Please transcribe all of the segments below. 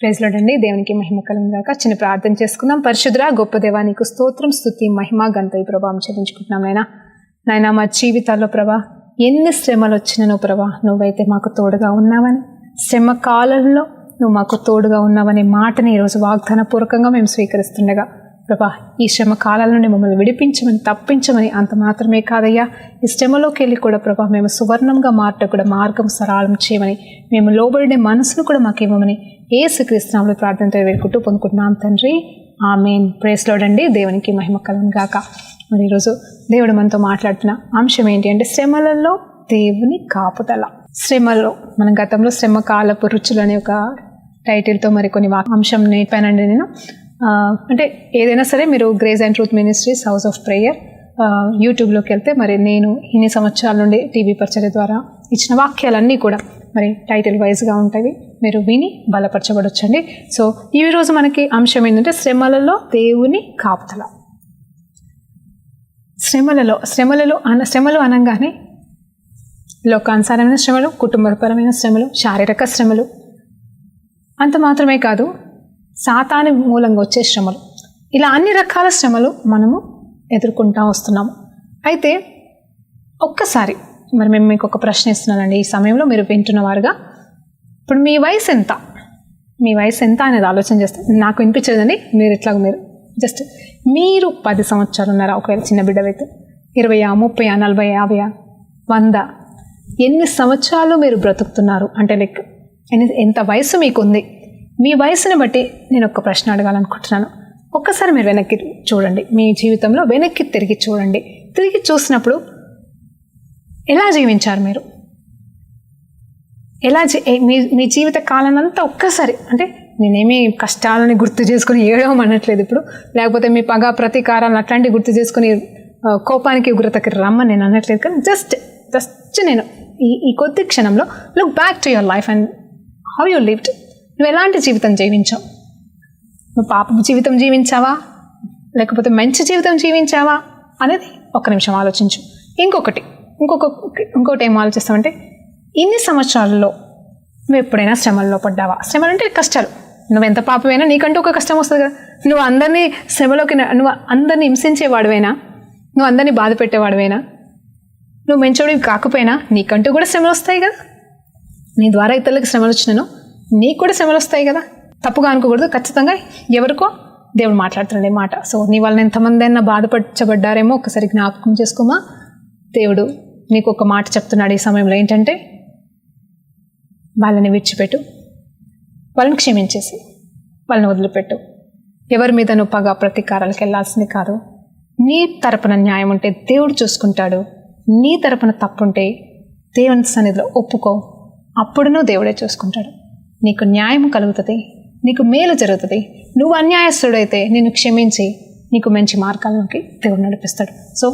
Praise lord అండి. దేవునికి మహిమ కలుగును గాక. చిన్న ప్రార్థన చేసుకుందాం. పరిశుద్ధ గొప్ప దేవా, నీకు స్తోత్రం, స్తుతి, మహిమ, ఘనత, ప్రభావం చెల్లించుకుంటున్నాం. నాయనా మా జీవితాల్లో ప్రభా ఎన్ని శ్రమలు వచ్చినానో ప్రభా, నువ్వైతే మాకు తోడుగా ఉన్నావని, శ్రమ కాలంలో నువ్వు మాకు తోడుగా ఉన్నావనే మాటని ఈరోజు వాగ్దాన పూర్వకంగా మేము స్వీకరిస్తుండగా ప్రభా, ఈ శ్రమ కాలాల నుండి మమ్మల్ని విడిపించమని, తప్పించమని, అంత మాత్రమే కాదయ్యా, ఈ శ్రమలోకి వెళ్ళి కూడా ప్రభా మేము సువర్ణంగా మారట కూడా మార్గం సరళం చేయమని, మేము లోబడిన మనసును కూడా మాకు ఇవ్వమని యేసుక్రీస్తు నామములో ప్రార్థనతో వేడుకుంటూ పొందుకుంటున్నాం తండ్రి. ఆమేన్. ప్రైజ్ లార్డ్ అండి. దేవునికి మహిమ కలుగును గాక. మరి ఈరోజు దేవుడు మనతో మాట్లాడుతున్న అంశం ఏంటి అంటే శ్రమలలో దేవుని కాపుదల. శ్రమలో మనం గతంలో శ్రమ కాలపు రుచులు అనే ఒక టైటిల్తో మరి కొన్ని అంశం నేర్పానండి నేను. అంటే ఏదైనా సరే మీరు grace and truth ministries house of prayer యూట్యూబ్లోకి వెళ్తే మరి నేను ఇన్ని సంవత్సరాల నుండి టీవీ పరిచర్య ద్వారా ఇచ్చిన వాక్యాలన్నీ కూడా మరి టైటిల్ వైజ్గా ఉంటాయి, మీరు విని బలపరచబడొచ్చండి. సో ఈరోజు మనకి అంశం ఏంటంటే శ్రమలలో దేవుని కాపుదల. శ్రమలు అనగానే లోకానుసారమైన శ్రమలు, కుటుంబపరమైన శ్రమలు, శారీరక శ్రమలు, అంత మాత్రమే కాదు సాతాను మూలంగా వచ్చే శ్రమలు, ఇలా అన్ని రకాల శ్రమలు మనము ఎదుర్కొంటూ వస్తున్నాము. అయితే ఒక్కసారి మరి మేము మీకు ఒక ప్రశ్న ఇస్తున్నానండి. ఈ సమయంలో మీరు వింటున్నవారుగా ఇప్పుడు మీ వయసు ఎంత అనేది ఆలోచన చేస్తే నాకు వినిపించదండి. మీరు జస్ట్ మీరు 10 సంవత్సరాలు ఉన్నారా, ఒకవేళ చిన్న బిడ్డవైతే 20, 30, 40, 50, 100, ఎన్ని సంవత్సరాలు మీరు బ్రతుకుతున్నారు అంటే లైక్ ఎంత వయసు మీకుంది, మీ వయసుని బట్టి నేను ఒక ప్రశ్న అడగాలనుకుంటున్నాను. ఒక్కసారి మీరు వెనక్కి చూడండి, మీ జీవితంలో వెనక్కి తిరిగి చూడండి. తిరిగి చూసినప్పుడు ఎలా జీవించారు మీరు? మీ జీవిత కాలానంతా ఒక్కసారి, అంటే నేనేమి కష్టాలని గుర్తు చేసుకుని ఏడవం అనట్లేదు ఇప్పుడు, లేకపోతే మీ పగ ప్రతీకారాలను అట్లాంటివి గుర్తు చేసుకుని కోపానికి ఉగ్రతకి రమ్మని నేను అనట్లేదు. కానీ జస్ట్ నేను ఈ కొద్ది క్షణంలో look back to your life and how you lived. నువ్వు ఎలాంటి జీవితం జీవించావు? నువ్వు పాపపు జీవితం జీవించావా, లేకపోతే మంచి జీవితం జీవించావా అనేది ఒక్క నిమిషం ఆలోచించు. ఇంకోటి ఏం ఆలోచిస్తామంటే, ఇన్ని సంవత్సరాల్లో నువ్వు ఎప్పుడైనా శ్రమల్లో పడ్డావా? శ్రమలు అంటే కష్టాలు. నువ్వు ఎంత పాపమైనా నీకంటూ ఒక కష్టం వస్తుంది కదా. నువ్వు అందరినీ శ్రమలోకి, నువ్వు అందరినీ హింసించేవాడివైనా, నువ్వు అందరినీ బాధ పెట్టేవాడివైనా, నువ్వు మంచోడివి కాకపోయినా నీకంటూ కూడా శ్రమలు వస్తాయి కదా. నీ ద్వారా ఇతరులకు శ్రమలు వచ్చినాను, నీకు కూడా శ్రమలు వస్తాయి కదా. తప్పుగా అనుకోకూడదు. ఖచ్చితంగా ఎవరికో దేవుడు మాట్లాడుతున్నాడు ఈ మాట. సో నీ వల్ల ఎంతమంది అయినా బాధపరచబడ్డారేమో ఒకసారి జ్ఞాపకం చేసుకోమా. దేవుడు నీకు ఒక మాట చెప్తున్నాడు ఈ సమయంలో, ఏంటంటే వాళ్ళని విడిచిపెట్టు, వాళ్ళని క్షమించేసి వాళ్ళని వదిలిపెట్టు. ఎవరి మీద నువ్వు పగ ప్రతీకారాలకు వెళ్ళాల్సింది కాదు. నీ తరపున న్యాయం ఉంటే దేవుడు చూసుకుంటాడు. నీ తరపున తప్పుంటే దేవుని సన్నిధిలో ఒప్పుకో, అప్పుడును దేవుడే చూసుకుంటాడు. నీకు న్యాయం కలుగుతుంది, నీకు మేలు జరుగుతుంది. నువ్వు అన్యాయస్తుడైతే నిన్ను క్షమించి నీకు మంచి మార్గాల్లోకి దేవుడు నడిపిస్తాడు. So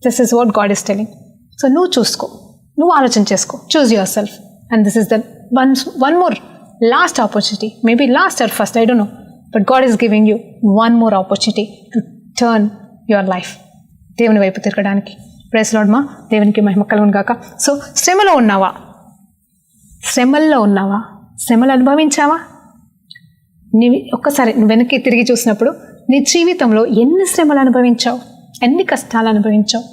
this is what God is telling. So నువ్వు చూసుకో, నువ్వు ఆలోచన చేసుకో, choose yourself. And this is the one more last opportunity, maybe last or first, I don't know, but God is giving you one more opportunity to turn your life, దేవుని వైపు తిరగడానికి. Praise Lord. మా దేవునికి మహిమ కలుగును గాక. So శ్రమల్లో ఉన్నావా? శ్రమలు అనుభవించావా? ఒక్కసారి వెనక్కి తిరిగి చూసినప్పుడు నీ జీవితంలో ఎన్ని శ్రమలు అనుభవించావు, ఎన్ని కష్టాలు అనుభవించావు,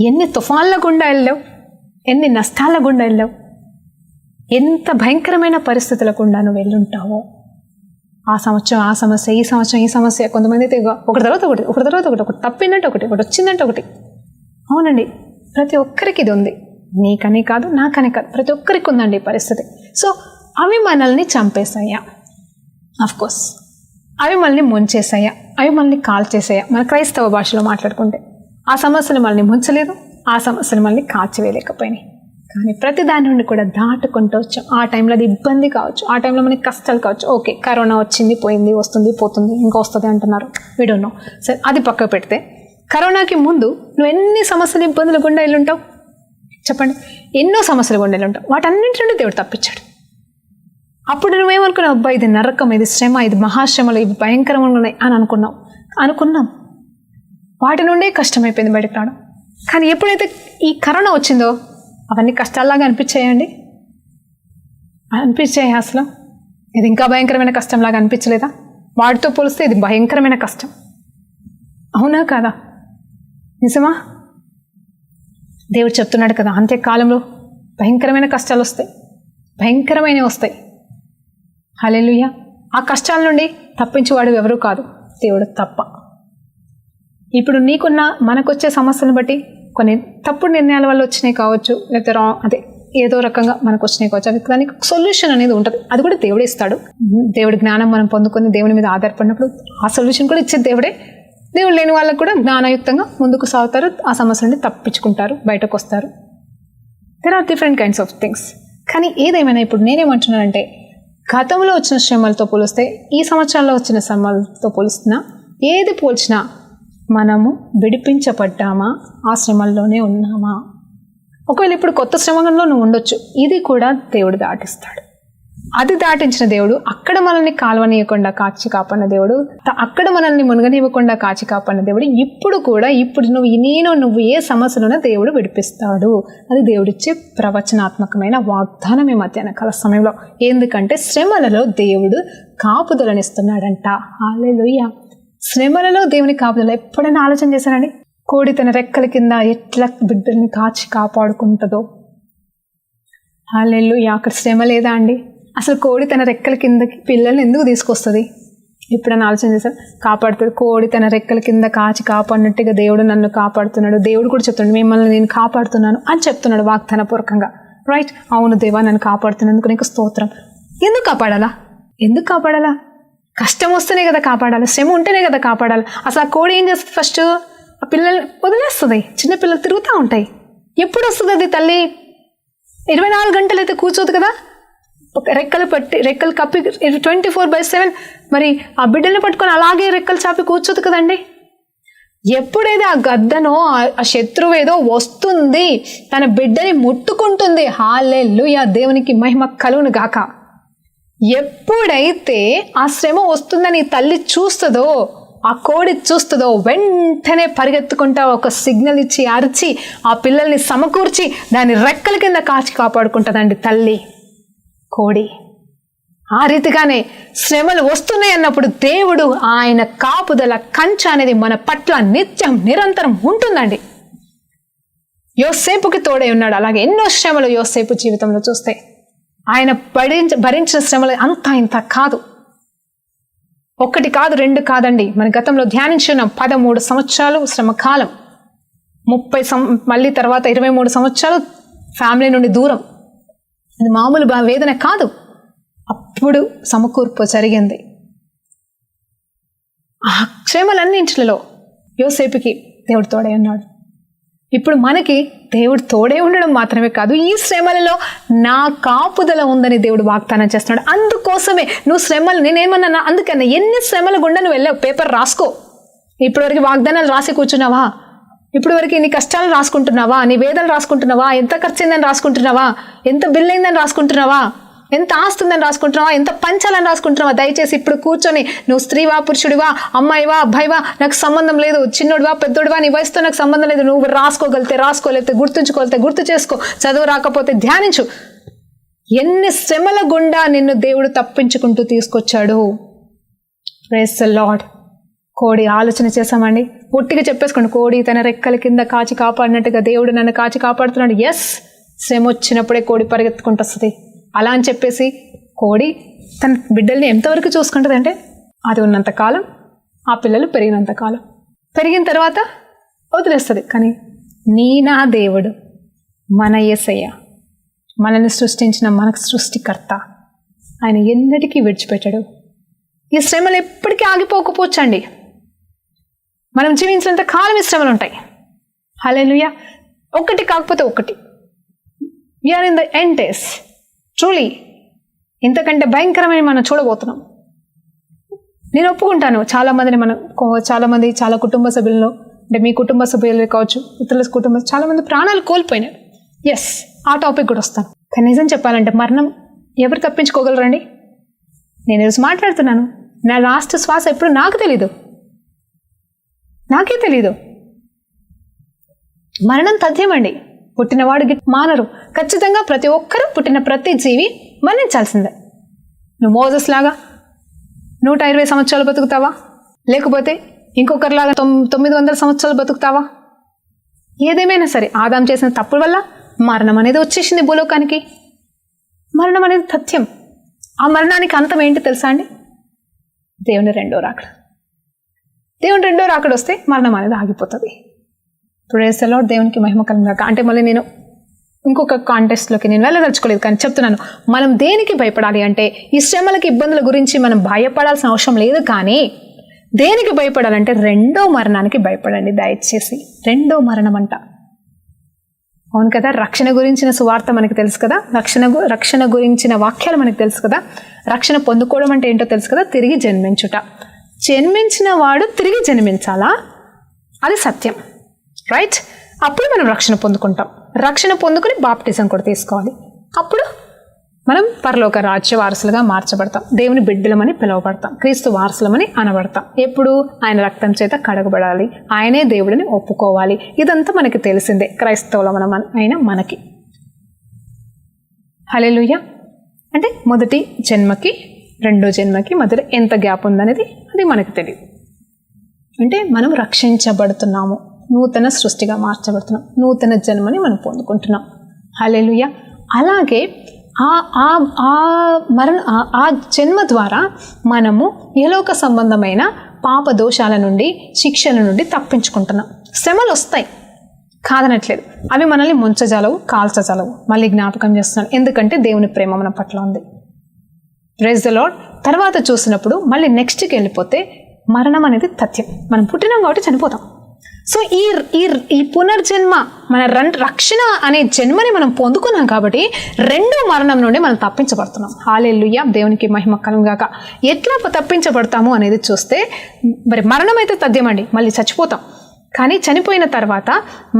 ఎన్ని తుఫాన్ల గుండా వెళ్ళావు, ఎన్ని నష్టాల గుండా వెళ్ళావు, ఎంత భయంకరమైన పరిస్థితుల గుండా నువ్వు వెళ్ళుంటావో. ఆ సంవత్సరం ఆ సమస్య, ఈ సంవత్సరం ఈ సమస్య. కొంతమంది అయితే ఒకటి తర్వాత ఒకటి తప్పిందంటే ఒకటి వచ్చిందంటే ఒకటి. అవునండి, ప్రతి ఒక్కరికి ఇది ఉంది. నీకనే కాదు, నాకనే కాదు, ప్రతి ఒక్కరికి ఉందండి ఈ పరిస్థితి. సో అవి మనల్ని చంపేశాయా? అఫ్కోర్స్ అవి మనల్ని ముంచేసాయా? అవి మనల్ని కాల్చేసాయా? మన క్రైస్తవ భాషలో మాట్లాడుకుంటే ఆ సమస్యలు మనల్ని ముంచలేదు, ఆ సమస్యలు మనల్ని కాల్చివేయలేకపోయినాయి. కానీ ప్రతి దాని నుండి కూడా దాటుకుంటూ వచ్చాం. ఆ టైంలో అది ఇబ్బంది కావచ్చు, ఆ టైంలో మనకి కష్టాలు కావచ్చు. ఓకే, కరోనా వచ్చింది, పోయింది, వస్తుంది, పోతుంది, ఇంకా వస్తుంది అంటున్నారు, వీ డోంట్ నో. సరే, అది పక్కకు పెడితే కరోనాకి ముందు నువ్వు ఎన్ని సమస్యలు, ఇబ్బందులు గుండా వెళ్ళుంటావు చెప్పండి. ఎన్నో సమస్యలు గుండా వెళ్ళుంటావు. వాటన్నింటి నుండి దేవుడు తప్పించాడు. అప్పుడు నువ్వేమనుకున్నావు? అబ్బా, ఇది నరకం, ఇది శ్రమ, ఇది మహాశ్రమలు, ఇవి భయంకరంగా ఉన్నాయి అని అనుకున్నాం. వాటి నుండే కష్టమైపోయింది బయటకు రావడం. కానీ ఎప్పుడైతే ఈ కరోనా వచ్చిందో అవన్నీ కష్టాల్లాగా అనిపించాయండి. అసలు ఇది ఇంకా భయంకరమైన కష్టంలాగా అనిపించలేదా? వాటితో పోలిస్తే ఇది భయంకరమైన కష్టం, అవునా కాదా? నిజమా? దేవుడు చెప్తున్నాడు కదా, అంత్యకాలంలో భయంకరమైన కష్టాలు వస్తాయి, భయంకరమైనవి వస్తాయి. హల్లెలూయా. ఆ కష్టాల నుండి తప్పించేవాడు ఎవరూ కాదు, దేవుడు తప్ప. ఇప్పుడు నీకున్న మనకొచ్చే సమస్యలను బట్టి కొన్ని తప్పుడు నిర్ణయాల వల్ల వచ్చినాయి కావచ్చు, లేకపోతే ఏదో రకంగా మనకు వచ్చినాయి కావచ్చు. అవి దానికి సొల్యూషన్ అనేది ఉంటుంది, అది కూడా దేవుడే ఇస్తాడు. దేవుడి జ్ఞానం మనం పొందుకొని దేవుని మీద ఆధారపడినప్పుడు ఆ సొల్యూషన్ కూడా ఇచ్చే దేవుడే. దేవుడు లేని వాళ్ళకు కూడా జ్ఞానయుక్తంగా ముందుకు సాగుతారు, ఆ సమస్య నుండి తప్పించుకుంటారు, బయటకు వస్తారు. There are different kinds of things. కానీ ఏదేమైనా ఇప్పుడు నేనేమంటున్నానంటే, గతంలో వచ్చిన శ్రమలతో పోలిస్తే ఈ సంవత్సరాల్లో వచ్చిన శ్రమలతో పోలుస్తున్నా, ఏది పోల్చినా మనము విడిపించబడ్డామా, ఆ శ్రమల్లోనే ఉన్నామా? ఒకవేళ ఇప్పుడు కొత్త శ్రమలో నువ్వు ఉండొచ్చు, ఇది కూడా దేవుడు దాటిస్తాడు. అది దాటించిన దేవుడు, అక్కడ మనల్ని కాల్వనీయకుండా కాచి కాపాడిన దేవుడు, అక్కడ మనల్ని మునగనివ్వకుండా కాచి కాపాడిన దేవుడు, ఇప్పుడు నువ్వు ఏ సమస్యలోనో దేవుడు విడిపిస్తాడు. అది దేవుడిచ్చే ప్రవచనాత్మకమైన వాగ్దానం ఈ మధ్యాహ్న కాల సమయంలో. ఎందుకంటే శ్రమలలో దేవుడు కాపుదలనిస్తున్నాడంట. హల్లెలూయా. శ్రమలలో దేవుని కాపుదల ఎప్పుడైనా ఆలోచన చేశారండి? కోడి తన రెక్కల కింద ఎట్లా బిడ్డల్ని కాచి కాపాడుకుంటుందో. హల్లెలూయా. అక్కడ శ్రమ లేదా అండి? అసలు కోడి తన రెక్కల కిందకి పిల్లల్ని ఎందుకు తీసుకొస్తుంది? ఎప్పుడైనా ఆలోచన చేశారు? కాపాడుతుంది. కోడి తన రెక్కల కింద కాచి కాపాడినట్టుగా దేవుడు నన్ను కాపాడుతున్నాడు. దేవుడు కూడా చెప్తున్నాడు, మిమ్మల్ని నేను కాపాడుతున్నాను అని చెప్తున్నాడు వాగ్దానపూర్వకంగా. రైట్, అవును దేవా, నన్ను కాపాడుతున్నందుకు నీకు స్తోత్రం. ఎందుకు కాపాడాలా? కష్టం వస్తేనే కదా కాపాడాలి, శ్రమ ఉంటేనే కదా కాపాడాలి. అసలు ఆ కోడి ఏం చేస్తుంది? ఫస్ట్ ఆ పిల్లల్ని వదిలేస్తుంది. చిన్నపిల్లలు తిరుగుతూ ఉంటాయి. ఎప్పుడు వస్తుంది అది తల్లి? 24 గంటలు అయితే కూర్చోదు కదా, రెక్కలు కప్పి 24/7 మరి ఆ బిడ్డల్ని పట్టుకొని అలాగే రెక్కలు చాపి కూర్చోదు కదండి. ఎప్పుడైతే ఆ గద్దనో ఆ శత్రువు ఏదో వస్తుంది, తన బిడ్డని ముట్టుకుంటుంది, హల్లెలూయా, దేవునికి మహిమ కలుగును గాక. ఎప్పుడైతే ఆ శ్రమ వస్తుందని తల్లి చూస్తుందో, ఆ కోడి చూస్తుందో, వెంటనే పరిగెత్తుకుంటా ఒక సిగ్నల్ ఇచ్చి అరిచి ఆ పిల్లల్ని సమకూర్చి దాని రెక్కల కింద కాచి కాపాడుకుంటుందండి తల్లి కోడి. ఆ రీతిగానే శ్రమలు వస్తున్నాయి అన్నప్పుడు దేవుడు ఆయన కాపుదల కంచె అనేది మన పట్ల నిత్యం నిరంతరం ఉంటుందండి. యోసేపుకి తోడై ఉన్నాడు. అలాగే ఎన్నో శ్రమలు యోసేపు జీవితంలో చూస్తే ఆయన భరించిన శ్రమలు అంతా ఇంత కాదు. 1 కాదు 2 కాదండి. మన గతంలో ధ్యానించున్నాం 13 సంవత్సరాలు శ్రమకాలం, 30 మళ్ళీ తర్వాత 23 సంవత్సరాలు ఫ్యామిలీ నుండి దూరం. అది మామూలు వేదన కాదు. అప్పుడు సమకూర్పు జరిగింది. ఆ శ్రమలన్నింటిలో యోసేపుకి దేవుడు తోడై ఉన్నాడు. ఇప్పుడు మనకి దేవుడు తోడే ఉండడం మాత్రమే కాదు, ఈ శ్రమలలో నా కాపుదల ఉందని దేవుడు వాగ్దానం చేస్తున్నాడు. అందుకోసమే నువ్వు శ్రమలు, నేనేమన్నా అందుకన్నా ఎన్ని శ్రమల గుండా నువ్వు వెళ్ళావు, పేపర్ రాసుకో. ఇప్పటివరకు వాగ్దానాలు రాసి కూర్చున్నావా? ఇప్పుడు వరకు నీ కష్టాలు రాసుకుంటున్నావా? నీ వేదనలు రాసుకుంటున్నావా? ఎంత ఖర్చు అయిందని రాసుకుంటున్నావా? ఎంత బిల్ అయిందని రాసుకుంటున్నావా? ఎంత ఆస్తుందని రాసుకుంటున్నావా? ఎంత పంచాలని రాసుకుంటున్నావా? దయచేసి ఇప్పుడు కూర్చొని, నువ్వు స్త్రీవా, పురుషుడివా, అమ్మాయివా, అబ్బాయివా, నాకు సంబంధం లేదు, చిన్నోడివా, పెద్దోడివా, నీ వయసుతో నాకు సంబంధం లేదు. నువ్వు రాసుకోగలితే రాసుకోలేకపోతే గుర్తుంచుకోగలితే గుర్తు చేసుకో, చదువు రాకపోతే ధ్యానించు. ఎన్ని శ్రమల గుండా నిన్ను దేవుడు తప్పించుకుంటూ తీసుకొచ్చాడు. Praise the Lord. కోడి ఆలోచన చేశామండి, ఒట్టిగా చెప్పేసుకోండి, కోడి తన రెక్కల కింద కాచి కాపాడినట్టుగా దేవుడు నన్ను కాచి కాపాడుతున్నాడు. ఎస్, శ్రమ వచ్చినప్పుడే కోడి పరిగెత్తుకుంటూ వస్తుంది. అలా అని చెప్పేసి కోడి తన బిడ్డల్ని ఎంతవరకు చూసుకుంటుంది అంటే, అది ఉన్నంతకాలం, ఆ పిల్లలు పెరిగినంతకాలం, పెరిగిన తర్వాత వదిలేస్తుంది. కానీ నా దేవుడు, మన యేసయ్య, మనల్ని సృష్టించిన మనకు సృష్టికర్త, ఆయన ఎన్నటికీ విడిచిపెట్టాడు. ఈ శ్రమలు ఎప్పటికీ ఆగిపోకపోవచ్చండి. మనం జీవించినంత కాలం ఈ శ్రమలు ఉంటాయి. హల్లెలూయా. ఒకటి కాకపోతే ఒకటి. We are in the end days. Truly ఇంతకంటే భయంకరమైన మనం చూడబోతున్నాం. నేను ఒప్పుకుంటాను, చాలామంది చాలా కుటుంబ సభ్యుల్లో, అంటే మీ కుటుంబ సభ్యులు కావచ్చు, ఇతరుల కుటుంబ చాలామంది ప్రాణాలు కోల్పోయినారు. ఎస్, ఆ టాపిక్ కూడా వస్తాను. కానీ నిజం చెప్పాలంటే మరణం ఎవరు తప్పించుకోగలరండి? నేను ఈరోజు మాట్లాడుతున్నాను, నా లాస్ట్ శ్వాస ఎప్పుడు నాకే తెలీదు. మరణం తథ్యమండి. పుట్టినవాడు మానరు. ఖచ్చితంగా ప్రతి ఒక్కరూ, పుట్టిన ప్రతి జీవి మరణించాల్సిందే. నువ్వు మోజెస్ లాగా 120 సంవత్సరాలు బతుకుతావా? లేకపోతే ఇంకొకరిలాగా 900 సంవత్సరాలు బతుకుతావా? ఏదేమైనా సరే ఆదాం చేసిన తప్పుల వల్ల మరణం అనేది వచ్చేసింది భూలోకానికి. మరణం అనేది సత్యం. ఆ మరణానికి అంతం ఏంటి తెలుసా అండి? దేవుని రెండో రాకడ. దేవుని రెండో రాకడ వస్తే మరణం అనేది ఆగిపోతుంది. Praise the Lord. దేవునికి మహిమ కలుగుగాక. అంటే మళ్ళీ నేను ఇంకొక కాంటెస్ట్లోకి నేను వెళ్ళదలుచుకోలేదు, కానీ చెప్తున్నాను, మనం దేనికి భయపడాలి అంటే ఈ శ్రమలకి ఇబ్బందుల గురించి మనం భయపడాల్సిన అవసరం లేదు. కానీ దేనికి భయపడాలంటే రెండో మరణానికి భయపడండి దయచేసి. రెండో మరణం అంట. అవును కదా, రక్షణ గురించిన సువార్త మనకు తెలుసు కదా, రక్షణ గురించిన వాక్యాలు మనకు తెలుసు కదా. రక్షణ పొందుకోవడం అంటే ఏంటో తెలుసు కదా, తిరిగి జన్మించుట. జన్మించిన వాడు తిరిగి జన్మించాలా, అది సత్యం, రైట్? అప్పుడు మనం రక్షణ పొందుకుంటాం. రక్షణ పొందుకుని బాప్టిజం కూడా తీసుకోవాలి. అప్పుడు మనం పరలోక రాజ్య వారసులుగా మార్చబడతాం. దేవుని బిడ్డలమని పిలువబడతాం. క్రీస్తు వారసులమని అనబడతాం. ఎప్పుడు? ఆయన రక్తం చేత కడగబడాలి, ఆయనే దేవుడిని ఒప్పుకోవాలి. ఇదంతా మనకి తెలిసిందే క్రైస్తవుల అయిన మనకి. హల్లెలూయా. అంటే మొదటి జన్మకి రెండో జన్మకి మధ్యలో ఎంత గ్యాప్ ఉందనేది అది మనకు తెలియదు. అంటే మనం రక్షించబడుతున్నాము, నూతన సృష్టిగా మార్చబడుతున్నాం, నూతన జన్మని మనం పొందుకుంటున్నాం. హల్లెలూయా. అలాగే ఆ జన్మ ద్వారా మనము యలోక సంబంధమైన పాప దోషాల నుండి, శిక్షల నుండి తప్పించుకుంటున్నాం. శ్రమలు వస్తాయి కాదనట్లేదు, అవి మనల్ని ముంచజాలవు, కాల్చజాలవు. మళ్ళీ జ్ఞాపకం చేస్తున్నాను, ఎందుకంటే దేవుని ప్రేమ మన పట్ల ఉంది. Praise the Lord. తర్వాత చూసినప్పుడు మళ్ళీ నెక్స్ట్కి వెళ్ళిపోతే మరణం అనేది సత్యం. మనం పుట్టినాం కాబట్టి చనిపోతాం. సో ఈ పునర్జన్మ, మన రక్షణ అనే జన్మని మనం పొందుకున్నాం కాబట్టి రెండో మరణం నుండి మనం తప్పించబడుతున్నాం. హల్లెలూయా. దేవునికి మహిమ కలుగుగాక. ఎట్లా తప్పించబడతాము అనేది చూస్తే, మరి మరణం అయితే తథ్యమండి, మళ్ళీ చచ్చిపోతాం. కానీ చనిపోయిన తర్వాత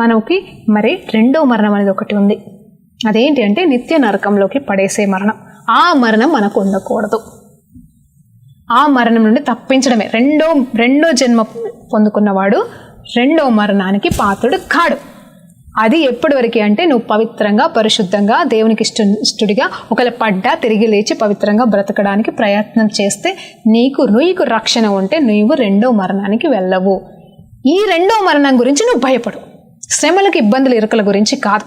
మనకి మరి రెండో మరణం అనేది ఒకటి ఉంది. అదేంటి అంటే నిత్య నరకంలోకి పడేసే మరణం. ఆ మరణం మనకు ఉండకూడదు. ఆ మరణం నుండి తప్పించడమే. రెండో జన్మ పొందుకున్నవాడు రెండో మరణానికి పాత్రుడు కాడు. అది ఎప్పటి వరకు అంటే నువ్వు పవిత్రంగా, పరిశుద్ధంగా, దేవునికి ఇష్టడిగా ఒకవేళ పడ్డా తిరిగి లేచి పవిత్రంగా బ్రతకడానికి ప్రయత్నం చేస్తే నీకు రక్షణ ఉంటే నువ్వు రెండో మరణానికి వెళ్ళవు. ఈ రెండో మరణం గురించి నువ్వు భయపడు. శ్రమలకు, ఇబ్బందులు, ఇరుకల గురించి కాదు.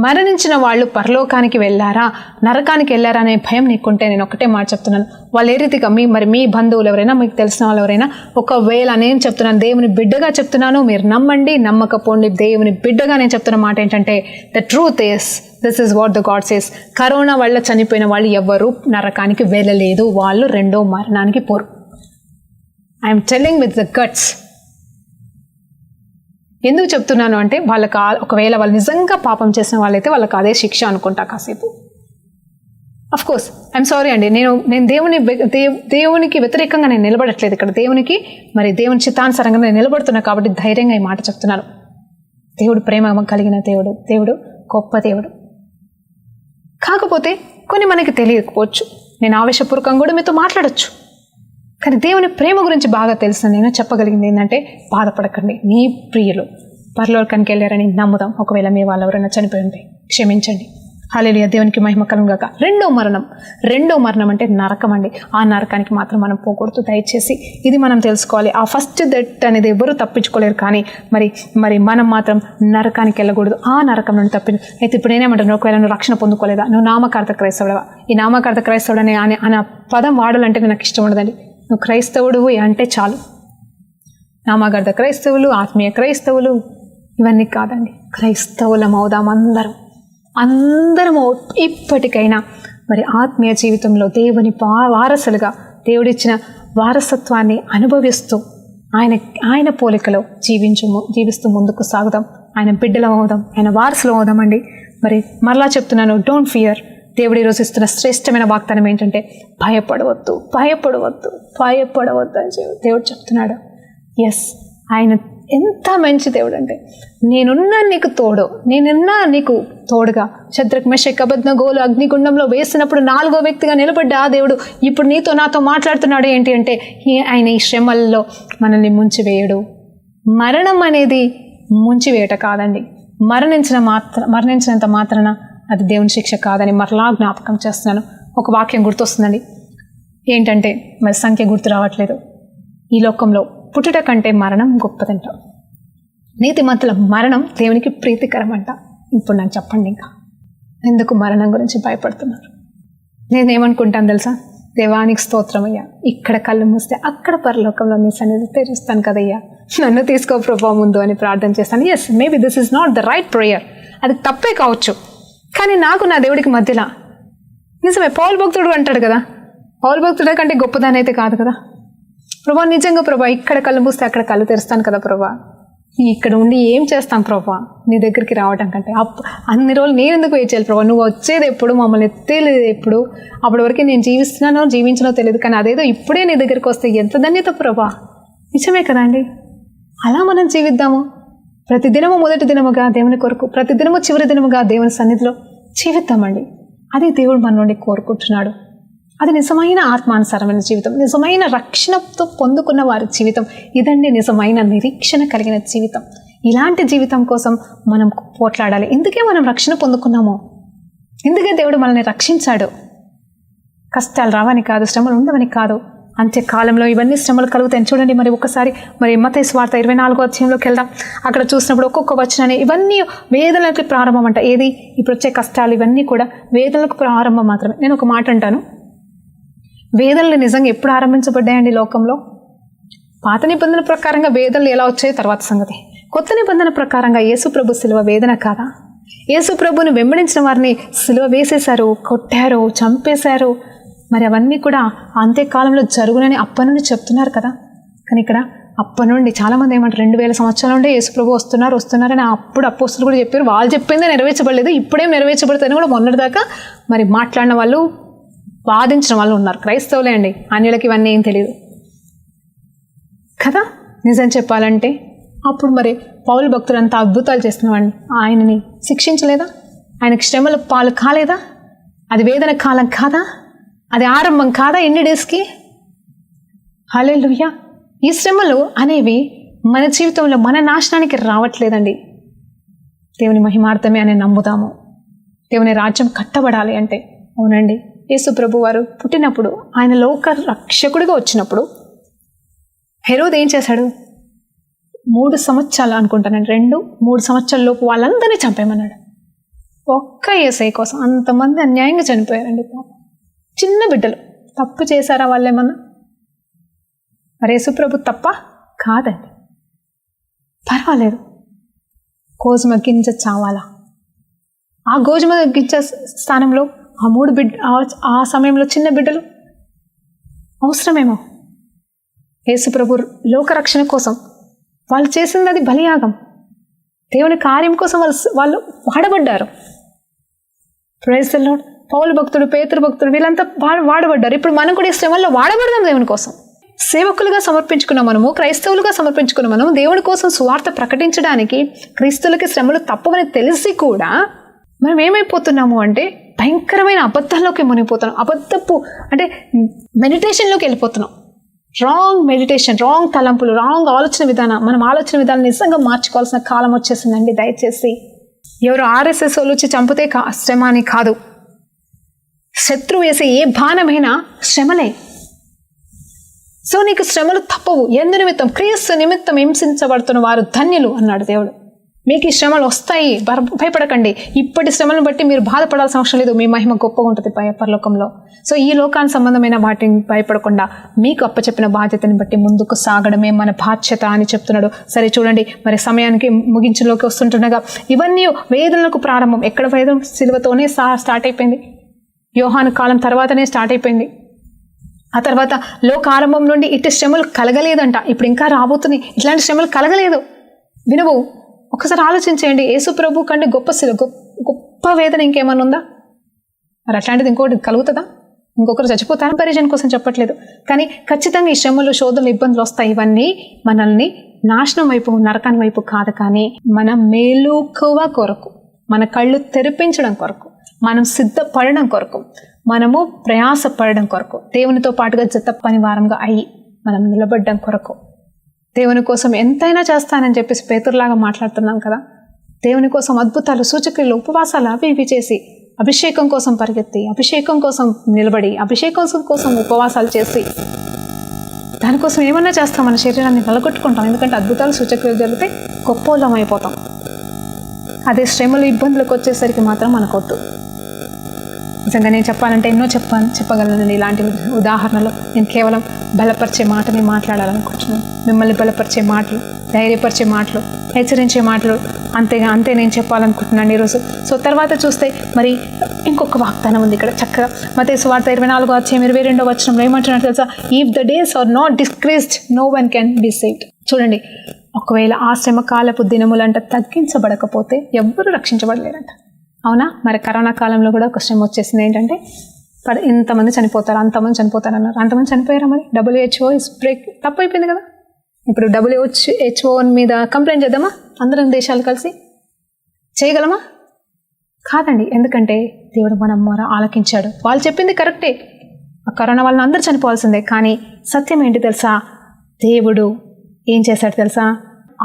మరణించిన వాళ్ళు పరలోకానికి వెళ్ళారా, నరకానికి వెళ్ళారా అనే భయం నీకుంటే నేను ఒకటే మాట చెప్తున్నాను, వాళ్ళు ఏ రీతిగా మీ బంధువులు ఎవరైనా, మీకు తెలిసిన వాళ్ళు ఎవరైనా, ఒకవేళ నేను చెప్తున్నాను, దేవుని బిడ్డగా చెప్తున్నాను, మీరు నమ్మండి, నమ్మకపోండి, దేవుని బిడ్డగా నేను చెప్తున్న మాట ఏంటంటే, the truth is, this is what the God says. Corona వల్ల చనిపోయిన వాళ్ళు ఎవరు నరకానికి వెళ్ళలేదు, వాళ్ళు రెండో మరణానికి పోరు. I'm telling with the guts. ఎందుకు చెప్తున్నాను అంటే, వాళ్ళకి ఒకవేళ వాళ్ళు నిజంగా పాపం చేసిన వాళ్ళైతే వాళ్ళకి అదే శిక్ష అనుకుంటా కాసేపు. అఫ్ కోర్స్ ఐఎమ్ సారీ అండి, నేను దేవునికి వ్యతిరేకంగా నేను నిలబడట్లేదు ఇక్కడ. దేవుని చిత్తానుసారంగా నేను నిలబడుతున్నా కాబట్టి ధైర్యంగా ఈ మాట చెప్తున్నాను. దేవుడు ప్రేమ కలిగిన దేవుడు గొప్ప దేవుడు. కాకపోతే కొన్ని మనకి తెలియకపోవచ్చు. నేను ఆవేశపూర్వకంగా కూడా మీతో మాట్లాడచ్చు. కానీ దేవుని ప్రేమ గురించి బాగా తెలిసిన నేను చెప్పగలిగింది ఏంటంటే, బాధపడకండి, నీ ప్రియులు పరలోకానికి వెళ్ళారని నమ్ముదాం. ఒకవేళ మీ వాళ్ళు ఎవరైనా చనిపోయి ఉంటే క్షమించండి. హల్లెలూయా. దేవునికి మహిమ కలుగుగాక. రెండో మరణం అంటే నరకం అండి. ఆ నరకానికి మాత్రం మనం పోకూడదు దయచేసి. ఇది మనం తెలుసుకోవాలి. ఆ ఫస్ట్ డెత్ అనేది ఎవరు తప్పించుకోలేరు, కానీ మరి మనం మాత్రం నరకానికి వెళ్ళకూడదు. ఆ నరకం నుండి అయితే ఇప్పుడు నేనేమంటాను, ఒకవేళ నువ్వు రక్షణ పొందుకోలేదా, నువ్వు నామకార్థ క్రైస్తవుడవా? ఈ నామకార్థ క్రైస్తవుడు అనే పదం వాడాలంటే నాకు ఇష్టం ఉండదండి. నువ్వు క్రైస్తవుడు అంటే చాలు. నామకార్థ క్రైస్తవులు, ఆత్మీయ క్రైస్తవులు ఇవన్నీ కాదండి. క్రైస్తవులం అవుదాం అందరము ఇప్పటికైనా మరి ఆత్మీయ జీవితంలో దేవుని వారసులుగా, దేవుడిచ్చిన వారసత్వాన్ని అనుభవిస్తూ ఆయన పోలికలో జీవిస్తూ ముందుకు సాగుదాం. ఆయన బిడ్డలం అవుదాం, ఆయన వారసులం అవుదామండి. మరి మరలా చెప్తున్నాను, డోంట్ ఫియర్. దేవుడు ఈరోజు ఇస్తున్న శ్రేష్టమైన వాగ్దానం ఏంటంటే, భయపడవద్దు అని దేవుడు చెప్తున్నాడు. ఎస్, ఆయన ఎంత మంచి దేవుడు అంటే, నేనున్నా నీకు తోడుగా. శద్రక్, మెషక్, అబేద్నెగోలు అగ్నిగుండంలో వేసినప్పుడు 4వ వ్యక్తిగా నిలబడ్డ ఆ దేవుడు ఇప్పుడు నాతో మాట్లాడుతున్నాడు. ఏంటి అంటే, ఆయన ఈ శ్రమల్లో మనల్ని ముంచివేయడు. మరణం అనేది ముంచివేయట కాదండి. మరణించినంత మాత్రాన అది దేవుని శిక్ష కాదని మరలా జ్ఞాపకం చేస్తున్నాను. ఒక వాక్యం గుర్తొస్తుందండి. ఏంటంటే మరి సంఖ్య గుర్తు రావట్లేదు. ఈ లోకంలో పుట్టుట కంటే మరణం గొప్పదంట. నీతిమంతుల మరణం దేవునికి ప్రీతికరం అంట. ఇప్పుడు నాకు చెప్పండి, ఇంకా ఎందుకు మరణం గురించి భయపడుతున్నారు? నేనేమనుకుంటాను తెలుసా? దేవానికి స్తోత్రమయ్యా, ఇక్కడ కళ్ళు మూస్తే అక్కడ పరలోకంలో నీ సన్నిధి తెరుస్తాను కదయ్యా, నన్ను తీసుకో ప్రభా ముందు అని ప్రార్థన చేస్తాను. Yes, maybe this is not the right prayer, అది తప్పే కావచ్చు. కానీ నాకు నా దేవుడికి మధ్యలో నిజమే. పౌలు భక్తుడు అంటాడు కదా, పౌలు భక్తుడి కంటే గొప్పదాని అయితే కాదు కదా. ప్రభా నిజంగా ప్రభా ఇక్కడ కళ్ళు మూస్తే అక్కడ కళ్ళు తెరుస్తాను కదా ప్రభా, ఇక్కడ ఉండి ఏం చేస్తాం ప్రభా నీ దగ్గరికి రావడం కంటే. అన్ని రోజులు నేను ఎందుకు వెయిట్ చేయాలి ప్రభా? నువ్వు వచ్చేది ఎప్పుడు, మమ్మల్ని ఎత్తేది ఎప్పుడు? అప్పటి వరకు నేను జీవించినో తెలియదు, కానీ అదేదో ఇప్పుడే నీ దగ్గరికి వస్తే ఎంత ధన్యత ప్రభా. నిజమే కదండి. అలా మనం జీవిద్దాము. ప్రతిదినము మొదటి దినముగా దేవుని కొరకు, ప్రతిదినము చివరి దినముగా దేవుని సన్నిధిలో జీవిద్దామండి. అది దేవుడు మన నుండి కోరుకుంటున్నాడు. అది నిజమైన ఆత్మానుసారమైన జీవితం, నిజమైన రక్షణతో పొందుకున్న వారి జీవితం. ఇదండి నిజమైన నిరీక్షణ కలిగిన జీవితం. ఇలాంటి జీవితం కోసం మనం పోట్లాడాలి. ఎందుకే మనం రక్షణ పొందుకున్నామో, ఎందుకే దేవుడు మనల్ని రక్షించాడు. కష్టాలు రావని కాదు, శ్రమలు ఉండవని కాదు. అంత్యకాలంలో ఇవన్నీ శ్రమలు కలుగుతాయని చూడండి. మరి ఒకసారి మరి మత్తయి సువార్త 24వ అధ్యాయంలోకి వెళ్దాం. అక్కడ చూసినప్పుడు ఒక్కొక్క వచనాన్ని ఇవన్నీ వేదనలకు ప్రారంభం అంట. ఏది ఇప్పుడు వచ్చే కష్టాలు ఇవన్నీ కూడా వేదనలకు ప్రారంభం మాత్రమే. నేను ఒక మాట అంటాను, వేదనలు నిజంగా ఎప్పుడు ఆరంభించబడ్డాయండి లోకంలో? పాత నిబంధన ప్రకారంగా వేదనలు ఎలా వచ్చాయో తర్వాత సంగతి. కొత్త నిబంధన ప్రకారంగా యేసుప్రభు సిలువ వేదన కాదా? యేసుప్రభుని వెంబడించిన వారిని సిలువ వేసేశారు, కొట్టారు, చంపేశారు. మరి అవన్నీ కూడా అంత్యకాలంలో జరుగునని అప్పటి నుండి చెప్తున్నారు కదా. కానీ ఇక్కడ అప్పటి నుండి చాలామంది ఏమంటారు, 2000 సంవత్సరాల నుండి యేసుప్రభు వస్తున్నారని అప్పుడు అపోస్తులు కూడా చెప్పారు. వాళ్ళు చెప్పిందే నెరవేర్చబడలేదు, ఇప్పుడేం నెరవేర్చబడుతుందని కూడా మొన్నటిదాకా మరి మాట్లాడిన వాళ్ళు, వాదించిన వాళ్ళు ఉన్నారు. క్రైస్తవులే అండి, అన్యులకి ఇవన్నీ ఏం తెలియదు కదా. నిజం చెప్పాలంటే అప్పుడు మరి పౌలు భక్తులు అంత అద్భుతాలు చేస్తున్నామండి. ఆయనని శిక్షించలేదా? ఆయనకి శ్రమల పాలు కాలేదా? అది వేదన కాలం కాదా? అది ఆరంభం కాదా ఎన్ని డేస్కి? హల్లెలూయా. ఈ శ్రమలు అనేవి మన జీవితంలో మన నాశనానికి రావట్లేదండి. దేవుని మహిమార్థమే అని నమ్ముదాము. దేవుని రాజ్యం కట్టబడాలి అంటే అవునండి. యేసు ప్రభు వారు పుట్టినప్పుడు, ఆయన లోక రక్షకుడిగా వచ్చినప్పుడు హెరోదు ఏం చేశాడు? 3 సంవత్సరాలు అనుకుంటానండి, 2-3 సంవత్సరాల లోపు వాళ్ళందరినీ చంపేయమన్నాడు. ఒక్క యేసయ్య కోసం అంతమంది అన్యాయంగా చనిపోయారండి. చిన్న బిడ్డలు తప్పు చేశారా వాళ్ళేమన్నా? మరి యేసు ప్రభు తప్ప కాదండి. పర్వాలేదు, గోధుమ గింజ చావాలా? ఆ గోధుమ గింజ స్థానంలో ఆ 3 ఆ సమయంలో చిన్న బిడ్డలు అవసరమేమో? యేసు ప్రభు లోకరక్షణ కోసం వాళ్ళు చేసింది అది బలియాగం. దేవుని కార్యం కోసం వాళ్ళు వాడబడ్డారు. Praise the Lord. పౌలు భక్తుడు, పేతురు భక్తుడు వీళ్ళంతా వాడబడ్డారు. ఇప్పుడు మనం కూడా ఈ శ్రమల్లో వాడబడదాం దేవుని కోసం. సేవకులుగా సమర్పించుకున్న మనము, క్రైస్తవులుగా సమర్పించుకున్న మనము దేవుని కోసం సువార్త ప్రకటించడానికి క్రీస్తులకి శ్రమలు తప్పవని తెలిసి కూడా మనం ఏమైపోతున్నాము అంటే భయంకరమైన అబద్ధాల్లోకి మునిగిపోతున్నాం. అబద్ధపు అంటే మెడిటేషన్లోకి వెళ్ళిపోతున్నాం. రాంగ్ మెడిటేషన్, రాంగ్ తలంపులు, రాంగ్ ఆలోచన విధానం. మనం ఆలోచన విధానం నిజంగా మార్చుకోవాల్సిన కాలం వచ్చేసిందండి. దయచేసి ఎవరు RSS వాళ్ళు వచ్చి చంపితే శ్రమ అని కాదు. శత్రువు వేసే ఏ బాణమైనా శ్రమలే. సో నీకు శ్రమలు తప్పవు. ఎందు నిమిత్తం? క్రీస్తు నిమిత్తం హింసించబడుతున్న వారు ధన్యులు అన్నాడు దేవుడు. మీకు ఈ శ్రమలు వస్తాయి, భయపడకండి. ఇప్పటి శ్రమలను బట్టి మీరు బాధపడాల్సిన అవసరం లేదు. మీ మహిమ గొప్పగా ఉంటుంది పరలోకంలో. సో ఈ లోకానికి సంబంధమైన వాటిని భయపడకుండా మీకు అప్పచెప్పిన బాధ్యతని బట్టి ముందుకు సాగడమే మన బాధ్యత అని చెప్తున్నాడు. సరే చూడండి, మరి సమయానికి ముగించులోకి వస్తుంటుండగా ఇవన్నీ వేదనలకు ప్రారంభం. ఎక్కడ వేదన? సిలువతోనే స్టార్ట్ అయిపోయింది. యోహాను కాలం తర్వాతనే స్టార్ట్ అయిపోయింది. ఆ తర్వాత లోకారంభం నుండి ఇటు శ్రమలు కలగలేదంట. ఇప్పుడు ఇంకా రాబోతున్నాయి. ఇట్లాంటి శ్రమలు కలగలేదు. వినవు. ఒకసారి ఆలోచించేయండి. యేసు ప్రభు కంటే గొప్ప వేదన ఇంకేమన్నా ఉందా? మరి అట్లాంటిది ఇంకోటి కలుగుతుందా? ఇంకొకరు చచ్చిపోతారు. పరిజన్ కోసం చెప్పట్లేదు, కానీ ఖచ్చితంగా ఈ శ్రమలు, శోధనలు, ఇబ్బందులు వస్తాయి. ఇవన్నీ మనల్ని నాశనం వైపు, నరకాని వైపు కాదు, కానీ మన మేలుకువ కొరకు, మన కళ్ళు తెరిపించడం కొరకు, మనం సిద్ధపడడం కొరకు, మనము ప్రయాసపడడం కొరకు, దేవునితో పాటుగా జత పనివారంగా అయ్యి మనం నిలబడడం కొరకు, దేవుని కోసం ఎంతైనా చేస్తానని చెప్పేసి పేతురులాగా మాట్లాడుతున్నాం కదా. దేవుని కోసం అద్భుతాలు, సూచక్రియలు, ఉపవాసాలు అవి ఇవి చేసి అభిషేకం కోసం పరిగెత్తి, అభిషేకం కోసం నిలబడి, అభిషేకం కోసం ఉపవాసాలు చేసి, దానికోసం ఏమన్నా చేస్తాం, మన శరీరాన్ని నిలగొట్టుకుంటాం. ఎందుకంటే అద్భుతాలు సూచక్రియలు జరిగితే గొప్పోళ్ళం అయిపోతాం. అదే శ్రమలు ఇబ్బందులకు వచ్చేసరికి మాత్రం మనకొద్దు. నిజంగా నేను చెప్పాలంటే ఎన్నో చెప్పగలనండి. ఇలాంటి ఉదాహరణలు నేను కేవలం బలపరిచే మాటని మాట్లాడాలనుకుంటున్నాను. మిమ్మల్ని బలపరిచే మాటలు, ధైర్యపరిచే మాటలు, హెచ్చరించే మాటలు అంతే నేను చెప్పాలనుకుంటున్నాను ఈరోజు. సో తర్వాత చూస్తే మరి ఇంకొక వాగ్దానం ఉంది ఇక్కడ చక్కగా. మత్తయి సువార్త 24:22 ఏమంటున్నారు తెలుసా? If the days are not decreased no one can be saved. చూడండి, ఒకవేళ ఆ శ్రమ కాలపు దినములంట తగ్గించబడకపోతే ఎవ్వరూ రక్షించబడలేరంట. అవునా? మరి కరోనా కాలంలో కూడా ఒక శ్రమ వచ్చేసింది. ఏంటంటే ఇంతమంది చనిపోతారు, అంతమంది చనిపోతారు అన్నారు. అంతమంది చనిపోయారా? మరి WHO ఇస్ బ్రేక్ తప్పు అయిపోయింది కదా. ఇప్పుడు WHO మీద కంప్లైంట్ చేద్దామా? అందరం దేశాలు కలిసి చేయగలమా? కాదండి. ఎందుకంటే దేవుడు మన మొర ఆలకించాడు. వాళ్ళు చెప్పింది కరెక్టే, ఆ కరోనా వలన అందరూ చనిపోవాల్సిందే. కానీ సత్యం ఏంటి తెలుసా? దేవుడు ఏం చేశాడు తెలుసా?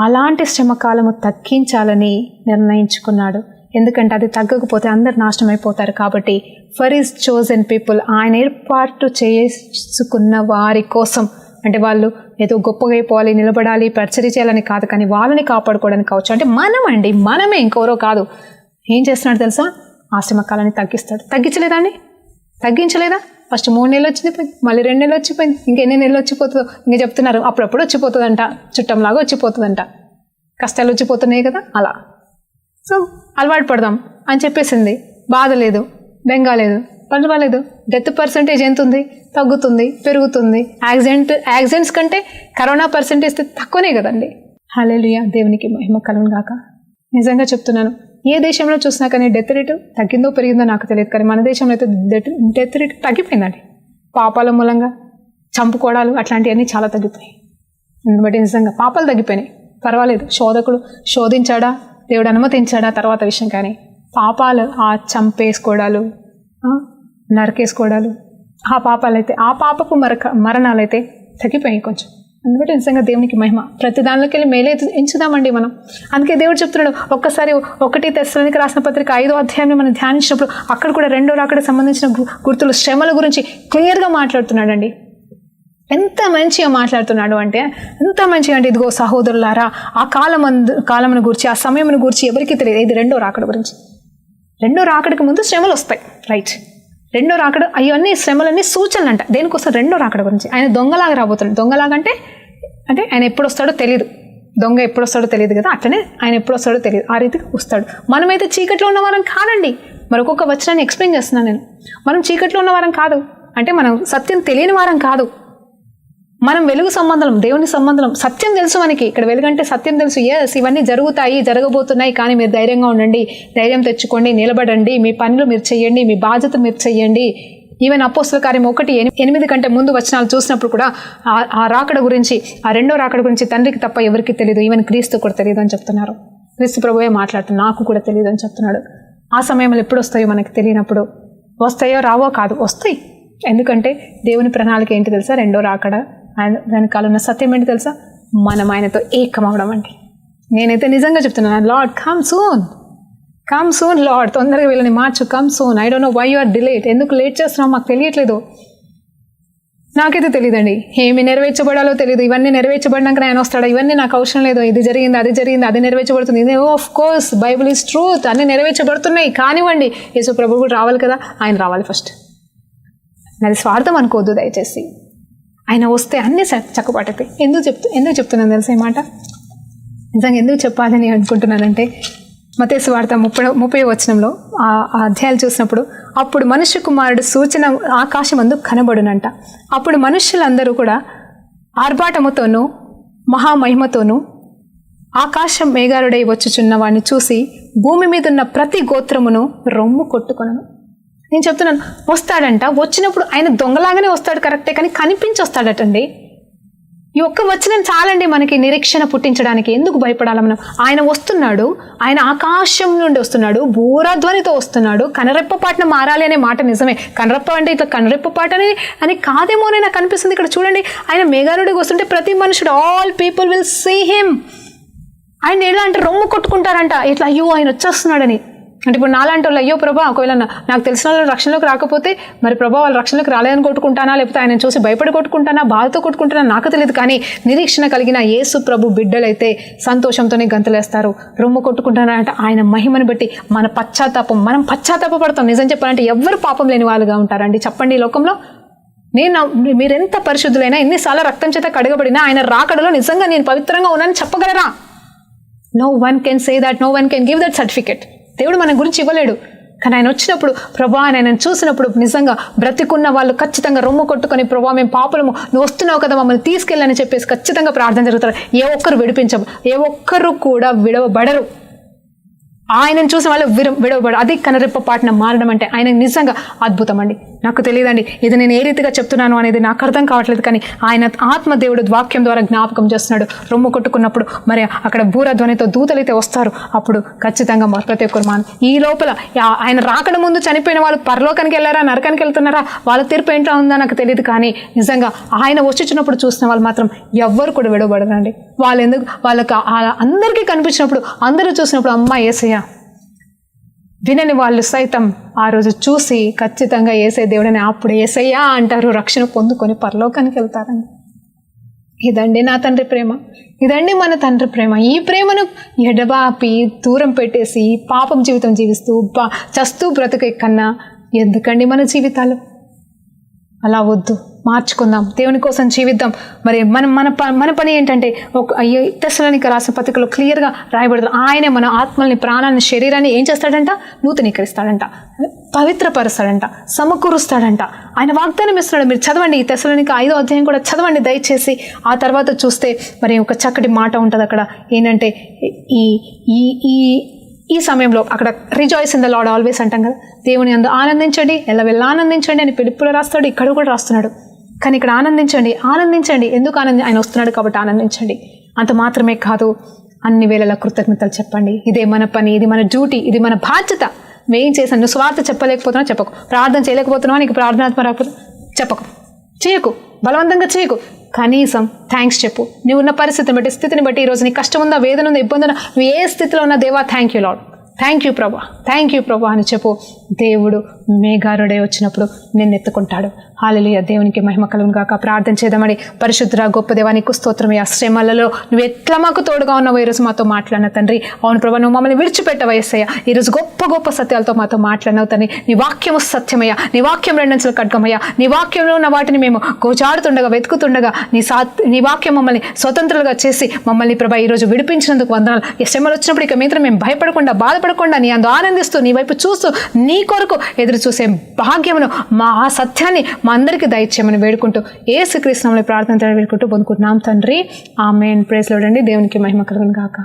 అలాంటి శ్రమ కాలము తగ్గించాలని నిర్ణయించుకున్నాడు. ఎందుకంటే అది తగ్గకపోతే అందరు నాశనం అయిపోతారు. కాబట్టి ఫర్ హిస్ చోజన్ పీపుల్, ఆయన ఏర్పాటు చేసుకున్న వారి కోసం, అంటే వాళ్ళు ఏదో గొప్పగా అయిపోవాలి, నిలబడాలి, పరిచర్య చేయాలని కాదు, కానీ వాళ్ళని కాపాడుకోవడానికి కావచ్చు. అంటే మనమే, ఇంకెవరో కాదు. ఏం చేస్తున్నాడు తెలుసా? ఆ శ్రమ కాలాన్ని తగ్గిస్తాడు. తగ్గించలేదండి? తగ్గించలేదా? ఫస్ట్ 3 నెలలు వచ్చిపోయింది, మళ్ళీ 2 నెలలు వచ్చిపోయింది, ఇంకెన్ని నెలలు వచ్చిపోతుందో ఇంకా చెప్తున్నారు. అప్పుడప్పుడు వచ్చిపోతుందంట, చుట్టంలాగా వచ్చిపోతుందంట. కష్టాలు వచ్చిపోతున్నాయి కదా అలా. సో అలవాటు పడదాం అని చెప్పేసింది. బాధ లేదు, బెంగా లేదు, పర్వాలేదు. డెత్ పర్సెంటేజ్ ఎంత ఉంది? తగ్గుతుంది, పెరుగుతుంది. యాక్సిడెంట్స్ కంటే కరోనా పర్సెంటేజ్ తక్కువనే కదండి. హల్లెలూయా, దేవునికి మహిమ కలుగును గాక. నిజంగా చెప్తున్నాను, ఏ దేశంలో చూసినా కానీ డెత్ రేటు తగ్గిందో పెరిగిందో నాకు తెలియదు, కానీ మన దేశంలో అయితే డెత్ రేటు తగ్గిపోయిందండి. పాపాల మూలంగా చంపుకోవడాలు అట్లాంటివన్నీ చాలా తగ్గిపోయాయి. బట్టి నిజంగా పాపాలు తగ్గిపోయినాయి, పర్వాలేదు. శోధకుడు శోధించాడా, దేవుడు అనుమతించాడా తర్వాత విషయం, కానీ పాపాలు, ఆ చంపేసుకోవడాలు, నరకేసుకోవడాలు, ఆ పాపాలైతే, ఆ పాపపు మరణాలైతే తగ్గిపోయాయి కొంచెం. అందుకంటే నిజంగా దేవునికి మహిమ. ప్రతి దానిలోకి వెళ్ళి మేలే ఎంచుదామండి మనం. అందుకే దేవుడు చెప్తున్నాడు, ఒక్కసారి 1 తెస్సలోనికైయులకు రాసిన పత్రిక 5వ అధ్యాయాన్ని మనం ధ్యానించినప్పుడు అక్కడ కూడా 2వ రాకడకు సంబంధించిన గుర్తులు, శ్రమల గురించి క్లియర్గా మాట్లాడుతున్నాడండి. ఎంత మంచిగా మాట్లాడుతున్నాడు అంటే, ఎంత మంచిగా అంటే, ఇదిగో సహోదరులారా, ఆ కాలమును గురించి, ఆ సమయమును గురించి ఎవరికి తెలియదు. ఇది 2వ రాకడ గురించి. 2వ రాకడకు ముందు శ్రమలు వస్తాయి, రైట్. 2వ రాకడ అవన్నీ శ్రమలన్నీ సూచనలు అంట. దేనికోసం? 2వ రాకడ గురించి. ఆయన దొంగలాగా రాబోతున్నాడు. దొంగలాగా అంటే ఆయన ఎప్పుడు వస్తాడో తెలియదు. దొంగ ఎప్పుడు వస్తాడో తెలియదు కదా, అట్లనే ఆయన ఎప్పుడు వస్తాడో తెలియదు. ఆ రీతికి వస్తాడు. మనమైతే చీకట్లో ఉన్నవారం కాదండి. మరొక వచనాన్ని ఎక్స్ప్లెయిన్ చేస్తున్నాను నేను. మనం చీకట్లో ఉన్నవారం కాదు అంటే మనం సత్యం తెలియని వారం కాదు. మనం వెలుగు సంబంధం, దేవుని సంబంధం. సత్యం తెలుసు మనకి. ఇక్కడ వెలుగంటే సత్యం తెలుసు. ఎస్, ఇవన్నీ జరుగుతాయి, జరగబోతున్నాయి, కానీ మీరు ధైర్యంగా ఉండండి, ధైర్యం తెచ్చుకోండి, నిలబడండి, మీ పనులు మీరు చెయ్యండి, మీ బాధ్యత మీరు చెయ్యండి. ఈవెన్ అపోస్తల కార్యం 1:8 కంటే ముందు వచనాలు చూసినప్పుడు కూడా ఆ రాకడ గురించి, ఆ 2వ రాకడ గురించి తండ్రికి తప్ప ఎవరికి తెలియదు, ఈవెన్ క్రీస్తు కూడా తెలియదు అని చెప్తున్నారు. క్రీస్తు ప్రభువే మాట్లాడుతున్నారు, నాకు కూడా తెలియదు అని చెప్తున్నాడు. ఆ సమయంలో ఎప్పుడు వస్తాయో మనకి తెలియనప్పుడు, వస్తాయో రావో కాదు, వస్తాయి. ఎందుకంటే దేవుని ప్రణాళిక ఏంటి తెలుసా? 2వ రాకడ. ఆయన వెనకాల ఉన్న సత్యం ఏంటి తెలుసా? మనం ఆయనతో ఏకమవడం అండి. నేనైతే నిజంగా చెప్తున్నాను, లార్డ్ కమ్ సూన్ లార్డ్, తొందరగా వీళ్ళని మార్చు, come soon. I don't know why you are delayed. ఎందుకు లేట్ చేస్తున్నావు మాకు తెలియట్లేదు. నాకైతే తెలియదండి, ఏమి నెరవేర్చబడాలో తెలియదు. ఇవన్నీ నెరవేర్చబడినాక ఆయన వస్తాడా? ఇవన్నీ నాకు అవసరం లేదు. ఇది జరిగింది, అది నెరవేర్చబడుతుంది. ఇది of course Bible is truth, అన్నీ నెరవేర్చబడుతున్నాయి. కానివ్వండి, యేసు ప్రభు కూడా రావాలి కదా, ఆయన రావాలి ఫస్ట్. నాది స్వార్థం అనుకోవద్దు దయచేసి. ఆయన వస్తే అన్నీ చక్కపాటైపోయి. ఎందుకు చెప్తున్నాను తెలుసా ఈ మాట? నిజంగా ఎందుకు చెప్పాలని అనుకుంటున్నానంటే, మత్తయి సువార్త 30వ వచనంలో ఆ అధ్యాయాలు చూసినప్పుడు, అప్పుడు మనుష్య కుమారుడు సూచన ఆకాశమందు కనబడునంట. అప్పుడు మనుష్యులందరూ కూడా ఆర్భాటముతోనూ మహామహిమతోనూ ఆకాశం మేఘారుడై వచ్చుచున్న వాడిని చూసి భూమి మీద ఉన్న ప్రతి గోత్రమును రొమ్ము కొట్టుకొనను. నేను చెప్తున్నాను, వస్తాడంట. వచ్చినప్పుడు ఆయన దొంగలాగానే వస్తాడు, కరెక్టే, కానీ కనిపించి వస్తాడటండి. ఈ ఒక్క వచనం చాలండి మనకి నిరీక్షణ పుట్టించడానికి. ఎందుకు భయపడాలి మనం? ఆయన వస్తున్నాడు, ఆయన ఆకాశం నుండి వస్తున్నాడు, బూరధ్వనితో వస్తున్నాడు. కనరెప్పపాటున మారాలి అనే మాట నిజమే. కనరెప్ప అంటే ఇట్లా కనరెప్పపాట అని కాదేమోనే నాకు అనిపిస్తుంది. ఇక్కడ చూడండి, ఆయన మేఘారుడికి వస్తుంటే ప్రతి మనుషుడు, all people will see him. ఆయన ఎలా అంటే రొమ్ము కొట్టుకుంటారంట, ఇట్లా అయ్యో ఆయన వచ్చేస్తున్నాడని. అంటే ఇప్పుడు నాలాంటి వాళ్ళు అయ్యో ప్రభా ఒకవేళ నాకు తెలిసిన వాళ్ళు రక్షణలోకి రాకపోతే మరి ప్రభా వాళ్ళు రక్షణలోకి రాలేదని కొట్టుకుంటానా, లేకపోతే ఆయన చూసి భయపడి కొట్టుకుంటానా, బాధతో కొట్టుకుంటానా నాకు తెలియదు. కానీ నిరీక్షణ కలిగిన యేసు ప్రభు బిడ్డలైతే సంతోషంతోనే గంతులేస్తారు, రొమ్ము కొట్టుకుంటారంటే ఆయన మహిమను బట్టి మనం పశ్చాత్తాపడతాం. నిజం చెప్పాలంటే ఎవరు పాపం లేని వాళ్ళుగా ఉంటారండి చెప్పండి ఈ లోకంలో? మీరెంత పరిశుద్ధులైనా, ఎన్నిసార్లు రక్తం చేత కడగబడినా ఆయన రాకడలో నిజంగా నేను పవిత్రంగా ఉన్నానని చెప్పగలరా? No one can say that, no one can give that certificate. దేవుడు మన గురించి ఇవ్వలేడు. కానీ ఆయన వచ్చినప్పుడు ప్రభా ఆయన చూసినప్పుడు నిజంగా బ్రతికున్న వాళ్ళు ఖచ్చితంగా రొమ్ము కొట్టుకొని ప్రభా మేము పాపలము, నువ్వు వస్తున్నావు కదా మమ్మల్ని తీసుకెళ్ళని చెప్పేసి ఖచ్చితంగా ప్రార్థన జరుగుతారు. ఏ ఒక్కరు విడిపించరు, ఏ ఒక్కరు కూడా విడవబడరు. ఆయనను చూసిన వాళ్ళు విడవబడరు. అది కనరెప్ప పాటన మారడం అంటే ఆయన నిజంగా అద్భుతం అండి. నాకు తెలియదండి ఇది నేను ఏ రీతిగా చెప్తున్నాను అనేది నాకు అర్థం కావట్లేదు. కానీ ఆయన ఆత్మదేవుడు వాక్యం ద్వారా జ్ఞాపకం చేస్తున్నాడు. రొమ్ము కొట్టుకున్నప్పుడు మరి అక్కడ బూరధ్వనితో దూతలైతే వస్తారు. అప్పుడు ఖచ్చితంగా ప్రతి ఒక్కరు ఈ లోపల ఆయన రాకడ ముందు చనిపోయిన వాళ్ళు పరలోకానికి వెళ్ళారా, నరకానికి వెళ్తున్నారా, వాళ్ళ తీర్పు ఏంటో ఉందా నాకు తెలియదు. కానీ నిజంగా ఆయన వచ్చినప్పుడు చూసిన వాళ్ళు మాత్రం ఎవ్వరు కూడా విడవబడరండి. వాళ్ళు ఎందుకు వాళ్ళకి అందరికీ కనిపించినప్పుడు, అందరూ చూసినప్పుడు అమ్మ యేసయ్య వినని వాళ్ళు సైతం ఆ రోజు చూసి ఖచ్చితంగా యేసయ్య దేవుడని అప్పుడు యేసయ్యా అంటారు, రక్షణ పొందుకొని పరలోకానికి వెళ్తారండి. ఇదండి నా తండ్రి ప్రేమ, ఇదండి మన తండ్రి ప్రేమ. ఈ ప్రేమను ఎడబాపి దూరం పెట్టేసి పాపం జీవితం జీవిస్తూ చస్తూ బ్రతుకే కన్నా ఎందుకండి మన జీవితాలు? అలా వద్దు, మార్చుకుందాం, దేవుని కోసం జీవిద్దాం. మరి మన పని ఏంటంటే తెస్సలోనికైయులకు రాసిన పత్రికలో క్లియర్గా రాయబడుతుంది. ఆయనే మన ఆత్మల్ని, ప్రాణాన్ని, శరీరాన్ని ఏం చేస్తాడంట? నూతనీకరిస్తాడంట, పవిత్రపరుస్తాడంట, సమకూరుస్తాడంట. ఆయన వాగ్దానం ఇస్తున్నాడు. మీరు చదవండి, ఈ తెస్సలోనిక 5వ అధ్యాయం కూడా చదవండి దయచేసి. ఆ తర్వాత చూస్తే మరి ఒక చక్కటి మాట ఉంటుంది అక్కడ. ఏంటంటే ఈ సమయంలో అక్కడ rejoice in the lord always అంటాం కదా, దేవుని అందు ఆనందించండి, ఎల్లవెల్లా ఆనందించండి అని పిలుపులో రాస్తాడు, ఇక్కడ కూడా రాస్తున్నాడు. కానీ ఇక్కడ ఆనందించండి. ఎందుకు ఆయన వస్తున్నాడు కాబట్టి ఆనందించండి. అంత మాత్రమే కాదు, అన్ని వేళలా కృతజ్ఞతలు చెప్పండి. ఇదే మన పని, ఇది మన డ్యూటీ, ఇది మన బాధ్యత. మేం చేశాను. నువ్వు స్వార్థ చెప్పలేకపోతున్నావు చెప్పకు, ప్రార్థన చేయలేకపోతున్నావా, నీకు ప్రార్థనాత్మ రాకపోతే చెప్పకు, చేయకు, బలవంతంగా చేయకు. కనీసం థ్యాంక్స్ చెప్పు. నువ్వు ఉన్న పరిస్థితిని బట్టి, స్థితిని బట్టి, ఈరోజు నీకు కష్టం ఉందా, వేదన ఉందా, ఇబ్బంది ఉందా, నువ్వు ఏ స్థితిలో ఉన్నా దేవా thank you lord, thank you ప్రభా అని చెప్పు. దేవుడు మేఘారుడే వచ్చినప్పుడు నిన్ను ఎత్తుకుంటాడు. హల్లెలూయా, దేవునికి మహిమ కలుగును గాక. ప్రార్థన చేద్దామని. పరిశుద్ధ గొప్ప దేవా నీకు స్తోత్రమయ్యా. శ్రమలలో నువ్వు ఎట్లా మాకు తోడుగా ఉన్నావు ఈరోజు మాతో మాట్లాడిన తండ్రి. అవును ప్రభా, నువ్వు మమ్మల్ని విడిచిపెట్టవా యేసయ్యా. ఈరోజు గొప్ప గొప్ప సత్యాలతో మాతో మాట్లాడినావు తండ్రి. నీ వాక్యము సత్యమయ్యా, నీ వాక్యం రెండంచులు ఖడ్గమయ్యా. నీ వాక్యంలో ఉన్న వాటిని మేము గోచాడుతుండగా, వెతుకుతుండగా నీ వాక్యం మమ్మల్ని స్వతంత్రులుగా చేసి మమ్మల్ని ప్రభా ఈరోజు విడిపించినందుకు వందనాలు. ఈ శ్రమలు వచ్చినప్పుడు ఇక మీద మేము భయపడకుండా, బాధపడకుండా, నీ అందు ఆనందిస్తూ, నీ వైపు చూస్తూ, నీ కొరకు ఎదురు చూసే భాగ్యమును, మా ఆ సత్యాన్ని మా అందరికీ దయచేయమని వేడుకుంటూ యేసుక్రీస్తు నామములో ప్రార్థన వేడుకుంటూ పొందుకుంటున్నాం తండ్రి. ఆమేన్. ప్రైజ్ లార్డ్ అండి. దేవునికి మహిమ కలుగును గాక.